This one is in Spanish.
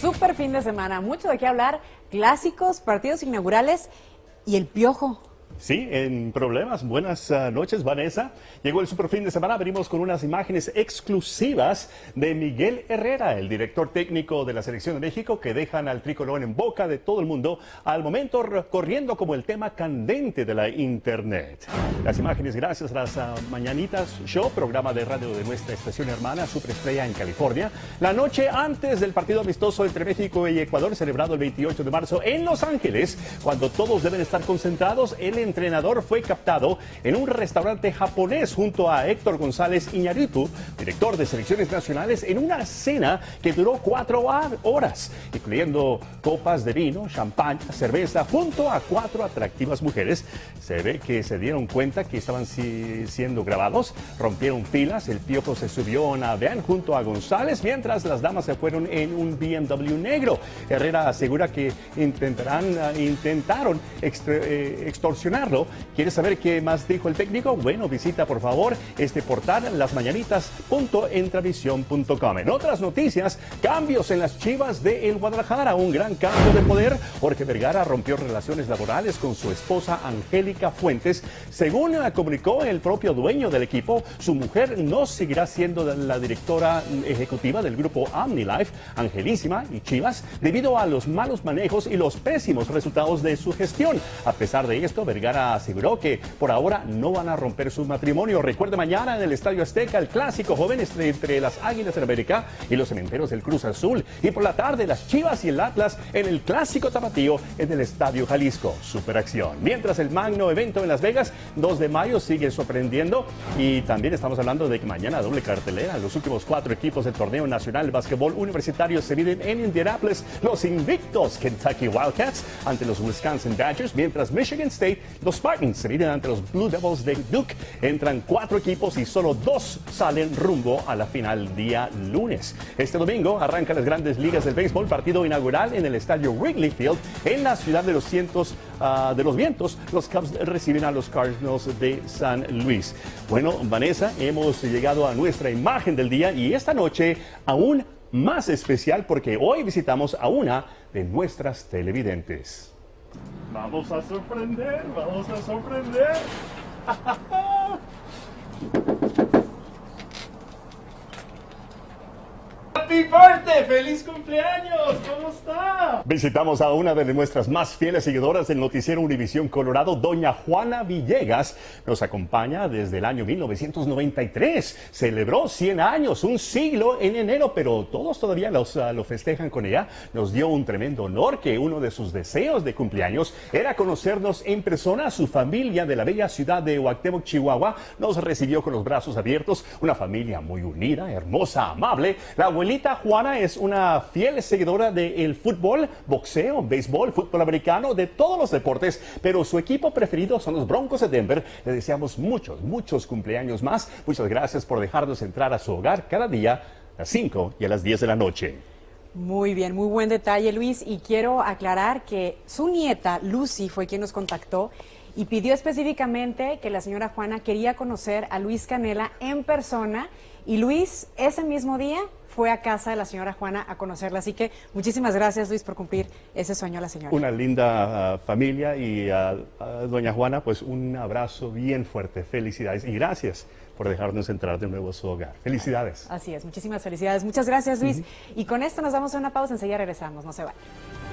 súper fin de semana, mucho de qué hablar, clásicos, partidos inaugurales y el Piojo. Sí, en problemas. Buenas noches, Vanessa. Llegó el super fin de semana. Venimos con unas imágenes exclusivas de Miguel Herrera, el director técnico de la Selección de México, que dejan al tricolor en boca de todo el mundo, al momento corriendo como el tema candente de la Internet. Las imágenes gracias a las Mañanitas Show, programa de radio de nuestra estación hermana Superestrella en California. La noche antes del partido amistoso entre México y Ecuador, celebrado el 28 de marzo en Los Ángeles, cuando todos deben estar concentrados, el entrenador fue captado en un restaurante japonés junto a Héctor González Iñárritu, director de selecciones nacionales, en una cena que duró 4 horas, incluyendo copas de vino, champán, cerveza, junto a 4 atractivas mujeres. Se ve que se dieron cuenta que estaban siendo grabados, rompieron filas, el Piojo se subió a una van junto a González, mientras las damas se fueron en un BMW negro. Herrera asegura que intentaron extorsionarlo. ¿Quieres saber qué más dijo el técnico? Bueno, visita por favor este portal, lasmañanitas.entravision.com. En otras noticias, cambios en las Chivas de El Guadalajara, un gran cambio de poder. Jorge Vergara rompió relaciones laborales con su esposa Angélica Fuentes. Según comunicó el propio dueño del equipo, su mujer no seguirá siendo la directora ejecutiva del grupo OmniLife, Angelísima y Chivas, debido a los malos manejos y los pésimos resultados de su gestión. A pesar de esto, Vergara aseguró que por ahora no van a romper su matrimonio. Recuerde, mañana en el Estadio Azteca el clásico joven entre las Águilas del América y los Cementeros del Cruz Azul. Y por la tarde las Chivas y el Atlas en el clásico tapatío en el Estadio Jalisco. Superacción. Mientras el magno evento en Las Vegas, 2 de mayo, sigue sorprendiendo. Y también estamos hablando de que mañana doble cartelera. Los últimos 4 equipos del torneo nacional de básquetbol universitario se miden en Indianapolis. Los invictos Kentucky Wildcats ante los Wisconsin Badgers, mientras Michigan State, los Spartans, se miden ante los Blue Devils de Duke. Entran 4 equipos y solo 2 salen rumbo a la final día lunes. Este domingo arrancan las grandes ligas del béisbol, partido inaugural en el estadio Wrigley Field en la ciudad de los vientos. Los Cubs reciben a los Cardinals de San Luis. Bueno, Vanessa, hemos llegado a nuestra imagen del día y esta noche aún más especial porque hoy visitamos a una de nuestras televidentes. Vamos a sorprender, vamos a sorprender. ¡Happy birthday! ¡Feliz cumpleaños! ¿Cómo está? Visitamos a una de nuestras más fieles seguidoras del noticiero Univisión Colorado, doña Juana Villegas. Nos acompaña desde el año 1993. Celebró 100 años, un siglo en enero, pero todos todavía lo festejan con ella. Nos dio un tremendo honor que uno de sus deseos de cumpleaños era conocernos en persona. Su familia de la bella ciudad de Cuauhtémoc, Chihuahua, nos recibió con los brazos abiertos. Una familia muy unida, hermosa, amable. La abuelita Juana es una fiel seguidora del fútbol, boxeo, béisbol, fútbol americano, de todos los deportes, pero su equipo preferido son los Broncos de Denver. Le deseamos muchos cumpleaños más. Muchas gracias por dejarnos entrar a su hogar cada día a las 5 y a las 10 de la noche. Muy bien, muy buen detalle, Luis. Y quiero aclarar que su nieta, Lucy, fue quien nos contactó y pidió específicamente que la señora Juana quería conocer a Luis Canela en persona. Y Luis, ese mismo día, fue a casa de la señora Juana a conocerla. Así que muchísimas gracias, Luis, por cumplir ese sueño a la señora. Una linda familia y a doña Juana, pues un abrazo bien fuerte. Felicidades y gracias por dejarnos entrar de nuevo a su hogar. Felicidades. Así es, muchísimas felicidades. Muchas gracias, Luis. Y con esto nos damos una pausa, enseguida regresamos, no se vayan.